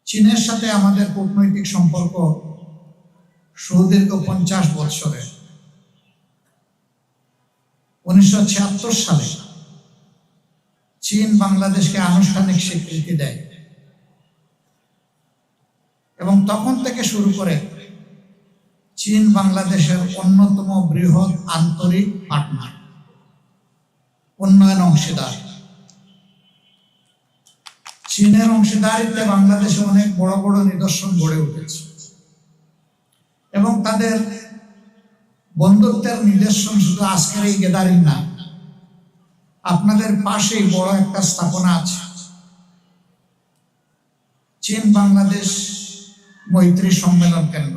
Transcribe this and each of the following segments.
চীনের সাথে আমাদের কূটনৈতিক সম্পর্ক সুদীর্ঘ 50 বছরের। 1976 সালে চীন বাংলাদেশকে আনুষ্ঠানিক স্বীকৃতি দেয় এবং তখন থেকে শুরু করে চীন বাংলাদেশের অন্যতম বৃহৎ আন্তরিক পার্টনার, উন্নয়ন অংশীদার। চীনের অংশীদারিত্বে বাংলাদেশে অনেক বড় বড় নিদর্শন গড়ে উঠেছে এবং তাদের বন্ধুত্বের নিদর্শন শুধু আজকের এই গ্যাদারিং না, আপনাদের পাশেই বড় একটা স্থাপনা আছে, চীন বাংলাদেশ মৈত্রী সম্মেলন কেন্দ্র।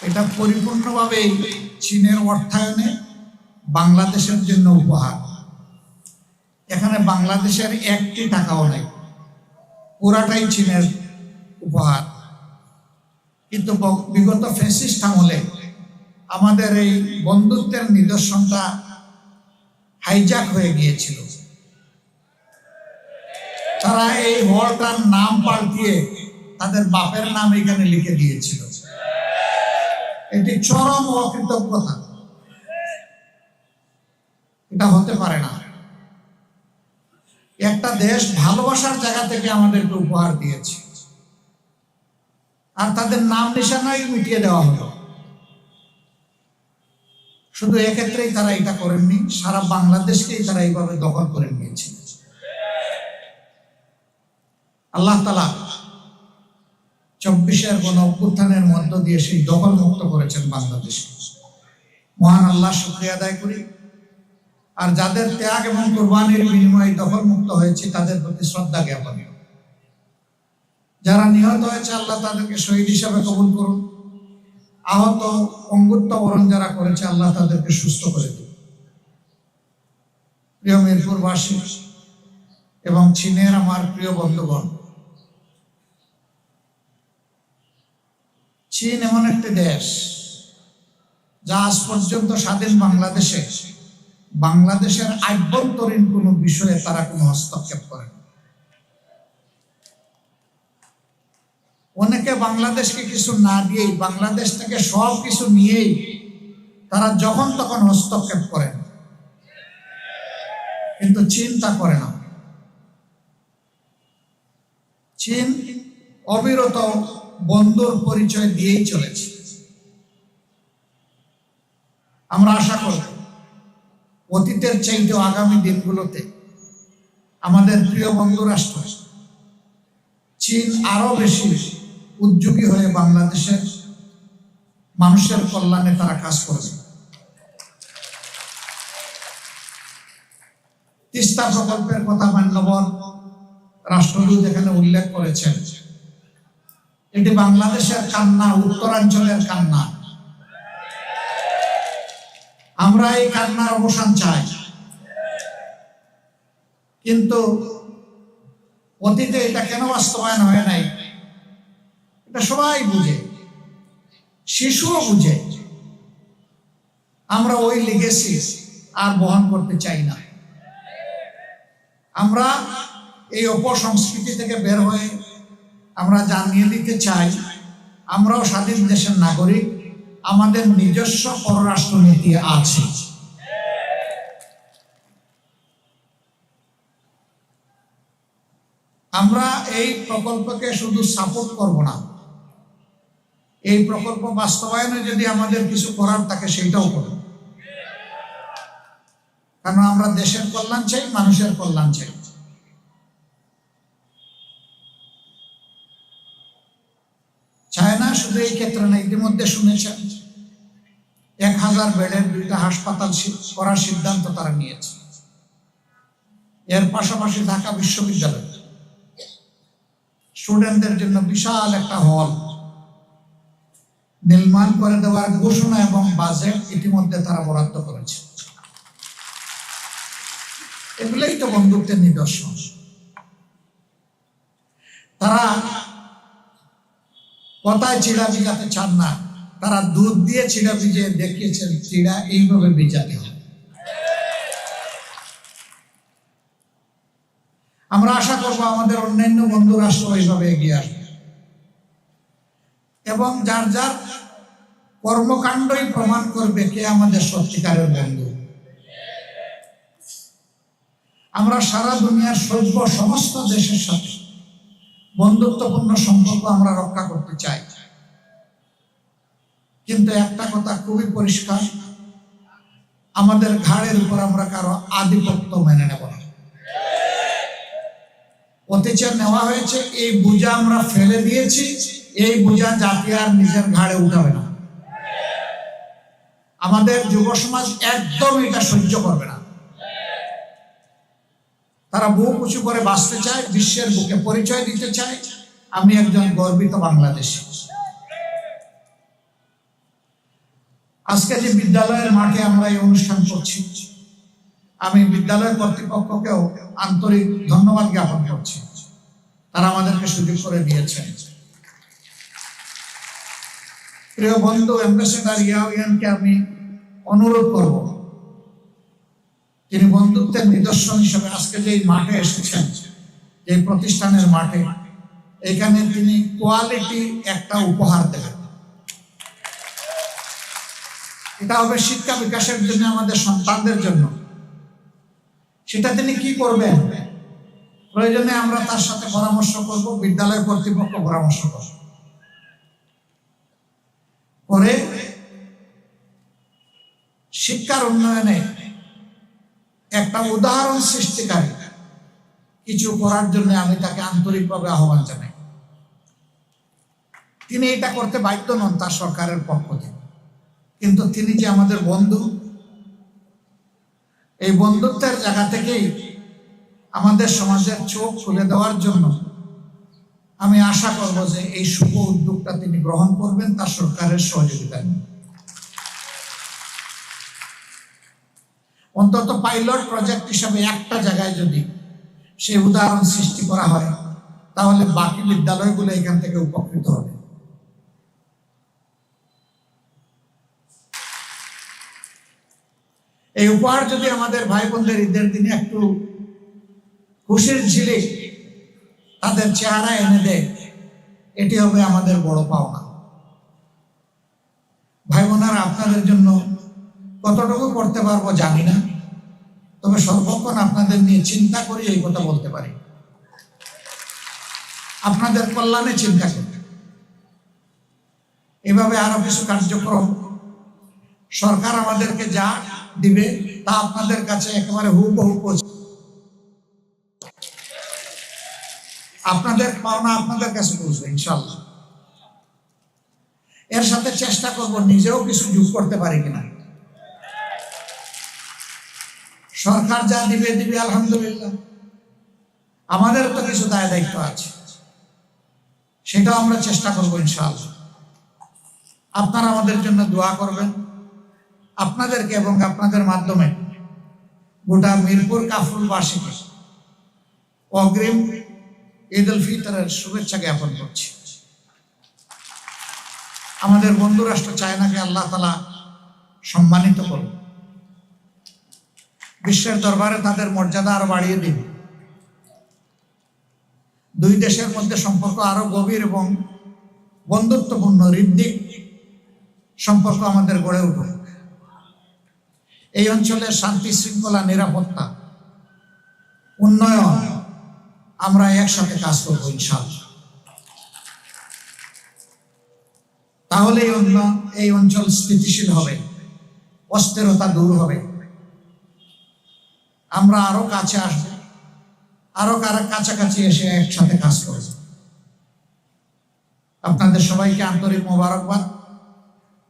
এটা পরিপূর্ণভাবে চীনের অর্থায়নে বাংলাদেশের জন্য উপহার। এখানে বাংলাদেশের একটি টাকাও নেই, পুরাটাই চীনের উপহার। কিন্তু বিগত ফ্যাসিস্ট আমলে আমাদের এই বন্ধুত্বের নিদর্শনটা হাইজ্যাক হয়ে গিয়েছিল। তারা এই হলটার নাম পাল্টিয়ে তাদের বাপের নাম এখানে লিখে দিয়েছিল। এটি চরম অকৃতজ্ঞতা, এটা হতে পারে না। একটা দেশ ভালোবাসার জায়গা থেকে আমাদেরকে উপহার দিয়েছে, আর তাদের নাম নিশানাই মিটিয়ে দেওয়া হলো। শুধু এক্ষেত্রেই তারা এটা করেননি, সারা বাংলাদেশকেই তারা এইভাবে দখল করে নিয়েছে। আল্লাহ তাআলা 24-এর গণ অভ্যুত্থানের মধ্য দিয়ে সেই দখল মুক্ত করেছেন বাংলাদেশকে। মহান আল্লাহ শুকরিয়া আদায় করি। আর যাদের ত্যাগ এবং কুরবানির বিনিময়ে দখল মুক্ত হয়েছে তাদের প্রতি শ্রদ্ধা জ্ঞাপন। যারা নিহত হয়েছে আল্লাহ তাদেরকে শহীদ হিসাবে কবুল করুন। আহত অঙ্গুত্ব বরণ যারা করেছে আল্লাহ তাদেরকে সুস্থ করে দিন। প্রিয় মিরপুরবাসী এবং চীনের আমার প্রিয় বন্ধুগণ, চীন এমন একটি দেশ যা আজ পর্যন্ত স্বাধীন বাংলাদেশের আভ্যন্তরীণ কোনো বিষয়ে তারা কোনো হস্তক্ষেপ করে না। অনেকে বাংলাদেশকে কিছু না দিয়েই, বাংলাদেশ থেকে সব কিছু নিয়েই তারা যখন তখন হস্তক্ষেপ করেন, কিন্তু চীন তা করে না। চীন অবিরত বন্ধুর পরিচয় দিয়েই চলেছে। আমরা আশা করব অতীতের চাইতেও আগামী দিনগুলোতে আমাদের প্রিয় বন্ধু রাষ্ট্র চীন আরো বেশি উদ্যোগী হয়ে বাংলাদেশের মানুষের কল্যাণে তারা কাজ করবে। তিস্তা প্রকল্পের কথা মাননীয় রাষ্ট্রদূত এখানে উল্লেখ করেছেন। এটি বাংলাদেশের কান্না, উত্তরাঞ্চলের কান্না। আমরা এই কান্নার অবসান চাই, কিন্তু অতীতে এটা কেন বাস্তবায়ন হয় নাই এটা সবাই বুঝে, শিশুও বুঝে। আমরা ওই লিগেসি আর বহন করতে চাই না। আমরা এই অপসংস্কৃতি থেকে বের হয়ে আমরা জানিয়ে দিতে চাই আমরাও স্বাধীন দেশের নাগরিক, আমাদের নিজস্ব পররাষ্ট্র নীতি আছে। আমরা এই প্রকল্পকে শুধু সাপোর্ট করব না, এই প্রকল্প বাস্তবায়নে যদি আমাদের কিছু করার থাকে সেইটাও করব। কারণ আমরা দেশের কল্যাণ চাই, মানুষের কল্যাণ চাই। চায়না শুধু এই ক্ষেত্রে না, ইতিমধ্যে শুনেছেন 1000 বেডের 2টা হাসপাতাল করার সিদ্ধান্ত তারা নিয়েছে। এর পাশাপাশি ঢাকা বিশ্ববিদ্যালয় স্টুডেন্টদের জন্য বিশাল একটা হল নির্মাণ করে দেওয়ার ঘোষণা এবং বাজেট ইতিমধ্যে তারা বরাদ্দ করেছে। এগুলোই তো বন্ধুত্বের নিদর্শন। তারা কথায় চিড়া ভিজাতে চান না, তারা দুধ দিয়ে চিড়া ভিজিয়ে দেখিয়েছেন চিড়া এইভাবে ভিজাতে হয়। আমরা আশা করব আমাদের অন্যান্য বন্ধু রাষ্ট্র এইভাবে এগিয়ে আসবে এবং যার যার কর্মকাণ্ডই প্রমাণ করবে কে আমাদের সত্যিকারের বন্ধু। আমরা সারা দুনিয়ার সভ্য সমস্ত দেশের সাথে বন্ধুত্বপূর্ণ সম্পর্ক আমরা রক্ষা করতে চাই, কিন্তু একটা কথা খুবই পরিষ্কার, আমাদের ঘাড়ের উপর আমরা কারো আধিপত্য মেনে নেব না। অত্যাচার নেওয়া হয়েছে, এই বোঝা আমরা ফেলে দিয়েছি, এই বোঝা জাতি আর নিজের ঘাড়ে উঠাবে না। আমাদের যুব সমাজ একদম এটা সহ্য করবে না। তারা বুক উঁচু করে বাঁচতে চায়, বিশ্বের বুকে পরিচয় দিতে চায় আমি একজন গর্বিত বাংলাদেশী। আজকে যে বিদ্যালয়ের মাঠে আমরা এই অনুষ্ঠান করছি, আমি বিদ্যালয় কর্তৃপক্ষকেও আন্তরিক ধন্যবাদ জ্ঞাপন করছি, তারা আমাদেরকে সুযোগ করে দিয়েছেন। প্রিয় বন্ধু অ্যাম্বাসেডর ইয়াহিয়ানকে আমি অনুরোধ করব, তিনি বন্ধুত্বের নিদর্শন হিসেবে আজকে যে মাঠে এসেছেন, যে প্রতিষ্ঠানের মাঠে, এখানে তিনি কোয়ালিটি একটা উপহার দেবেন। এটা হবে শিক্ষা বিকাশের জন্য, আমাদের সন্তানদের জন্য। সেটা তিনি কি করবেন, প্রয়োজনে আমরা তার সাথে পরামর্শ করব, বিদ্যালয় কর্তৃপক্ষ পরামর্শ করবে, করে শিক্ষার উন্নয়নে একটা উদাহরণ সৃষ্টিকারী কিছু করার জন্য আমি তাকে আন্তরিকভাবে আহ্বান জানাই। তিনি এটা করতে বাধ্য নন তার সরকারের পক্ষ থেকে, কিন্তু তিনি যে আমাদের বন্ধু, এই বন্ধুত্বের জায়গা থেকেই আমাদের সমাজের চোখ খুলে দেওয়ার জন্য আমি আশা করব যে এই শুভ উদ্যোগটা তিনি গ্রহণ করবেন তার সরকারের সহযোগিতা নিয়ে। অন্তত পাইলট প্রজেক্ট হিসাবে একটা জায়গায় যদি সেই উদাহরণ সৃষ্টি করা হয়, তাহলে বাকি বিদ্যালয়গুলো এখান থেকে উপকৃত হবে। এই উপহার যদি আমাদের ভাই বোনদের ঈদের দিনে একটু খুশির ঝিলিক তাদের চেহারা এনে দেয়, এটি হবে আমাদের বড় পাওনা। ভাই বোনেরা, আপনাদের জন্য কতটুকু করতে পারবো জানি না, তবে সর্বক্ষণ আপনাদের নিয়ে চিন্তা করি, এই কথা বলতে পারি। আপনাদের কল্যাণে চিন্তা করি। এভাবে আরো কিছু কার্যক্রম সরকার আমাদেরকে যা দিবে তা আপনাদের কাছে একেবারে হুবহু পৌঁছে, আপনাদের পাওনা আপনাদের কাছে পৌঁছবে ইনশাল্লাহ। এর সাথে চেষ্টা করব নিজেও কিছু যোগ করতে পারি কিনা। সরকার যা দিবে দিবে আলহামদুলিল্লাহ, আমাদের তো কিছু দায় দায়িত্ব আছে, সেটাও আমরা চেষ্টা করবো ইনশাআল্লাহ। আপনারা আমাদের জন্য দোয়া করবেন। আপনাদেরকে এবং আপনাদের মাধ্যমে গোটা মিরপুর কাফরুলবাসীকে অগ্রিম ঈদ উল ফিতরের শুভেচ্ছা জ্ঞাপন করছি। আমাদের বন্ধু রাষ্ট্র চায়নাকে আল্লাহ তাআলা সম্মানিত করুন, বিশ্বের দরবারে তাদের মর্যাদা আরো বাড়িয়ে দিন। দুই দেশের মধ্যে সম্পর্ক আরো গভীর এবং বন্ধুত্বপূর্ণ হৃদ্যিক সম্পর্ক আমাদের গড়ে উঠুক। এই অঞ্চলের শান্তি শৃঙ্খলা, নিরাপত্তা, উন্নয়ন আমরা একসাথে কাজ করবো ইনশাআল্লাহ। তাহলে এই অঞ্চল স্থিতিশীল হবে, অস্থিরতা দূর হবে, আমরা আরো কাছে আসবো, আরো কাছাকাছি এসে একসাথে কাজ করব। আপনাদের সবাইকে আন্তরিক মোবারকবাদ।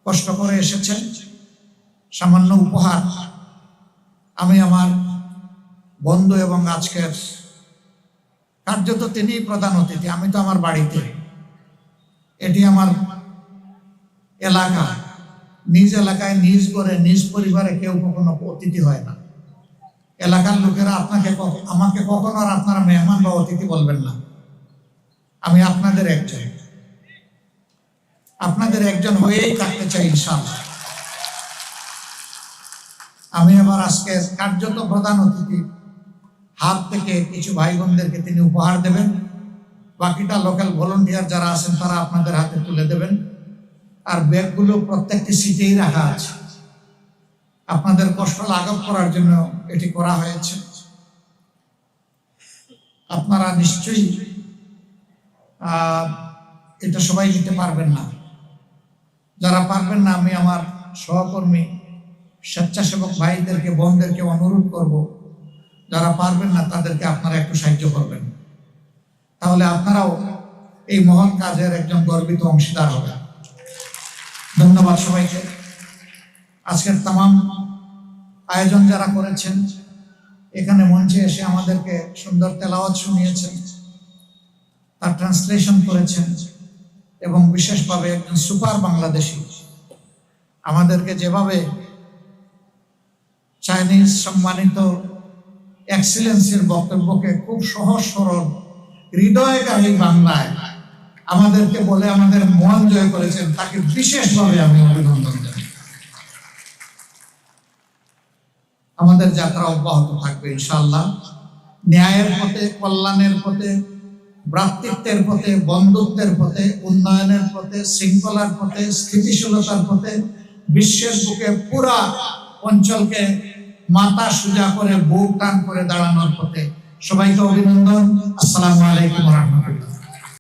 কষ্ট করে এসেছেন, সামান্য উপহার আমি আমার বন্ধু এবং আজকের কার্যত তিনি প্রধান অতিথি, আমি তো আমার বাড়িতে, এটি আমার এলাকা, নিজ এলাকায় নিজ করে নিজ পরিবারে কেউ কখনো অতিথি হয় না। এলাকার লোকেরা আমাকে কখনো আর আপনারা মেহমান বা অতিথি বলবেন না। আমি আপনাদের একজন হয়েই থাকতে চাই ইনশাআল্লাহ। আমি আবার আজকে কার্যত প্রধান অতিথি হাত থেকে কিছু ভাই বোনদেরকে তিনি উপহার দেবেন। বাকিটা লোকাল ভলান্টিয়ার যারা আছেন তারা আপনাদের হাতে তুলে দেবেন। আর ব্যাগগুলো প্রত্যেকটি সিটেই রাখা আছে, আপনাদের কষ্ট লাঘব করার জন্য এটি করা হয়েছে। আপনারা নিশ্চয়ই এটা সবাই নিতে পারবেন না। যারা পারবেন না, আমি আমার সহকর্মী স্বেচ্ছাসেবক ভাইদেরকে বোনদেরকে অনুরোধ করব, যারা পারবেন না তাদেরকে আপনারা একটু সাহায্য করবেন, তাহলে আপনারাও এই মহৎ কাজের একজন গর্বিত অংশীদার হবেন। ধন্যবাদ সবাইকে। আজকের তামাম আয়োজন যারা করেছেন, এখানে মঞ্চে এসে আমাদেরকে সুন্দর তেলাওয়াত শুনিয়েছেন, তার ট্রান্সলেশন করেছেন, এবং বিশেষভাবে একজন সুপার বাংলাদেশি আমাদেরকে যেভাবে চাইনিজ সম্মানিত এক্সিলেন্সির বক্তব্যকে খুব সহজ সরল হৃদয়গামী বাংলায় আমাদেরকে বলে আমাদের মন জয় করেছেন, তাকে বিশেষভাবে আমি অভিনন্দন জানাই। আমাদের যাত্রা অব্যাহত থাকবে ইনশাআল্লাহ, ন্যায়ের পথে, কল্যাণের পথে, ভ্রাতৃত্বের পথে, বন্ধুত্বের পথে, উন্নয়নের পথে, শৃঙ্খলার পথে, স্থিতিশীলতার পথে, বিশ্বের বুকে পুরা অঞ্চলকে মাথা সোজা করে বুক টান করে দাঁড়ানোর পথে। সবাইকে অভিনন্দন। আসসালামু আলাইকুম ওয়া রাহমাতুল্লাহ।